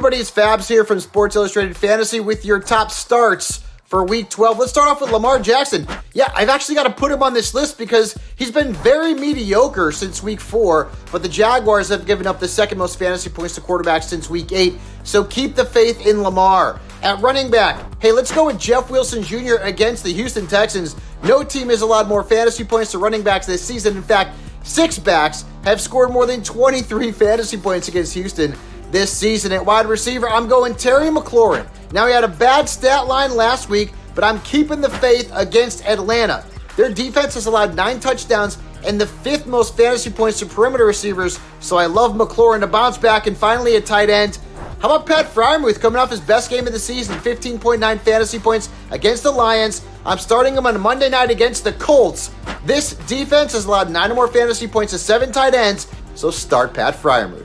everybody? It's Fabs here from Sports Illustrated Fantasy with your top starts for Week 12. Let's start off with Lamar Jackson. Yeah, I've actually got to put him on this list because he's been very mediocre since Week 4, but the Jaguars have given up the second most fantasy points to quarterbacks since Week 8, so keep the faith in Lamar. At running back, hey, let's go with Jeff Wilson Jr. against the Houston Texans. No team has allowed more fantasy points to running backs this season. In fact, 6 backs have scored more than 23 fantasy points against Houston this season. At wide receiver, I'm going Terry McLaurin. Now, he had a bad stat line last week, but I'm keeping the faith against Atlanta. Their defense has allowed 9 touchdowns and the 5th most fantasy points to perimeter receivers, so I love McLaurin to bounce back. And finally, at tight end, how about Pat Freiermuth coming off his best game of the season, 15.9 fantasy points against the Lions. I'm starting him on Monday night against the Colts. This defense has allowed 9 or more fantasy points to 7 tight ends, so start Pat Freiermuth.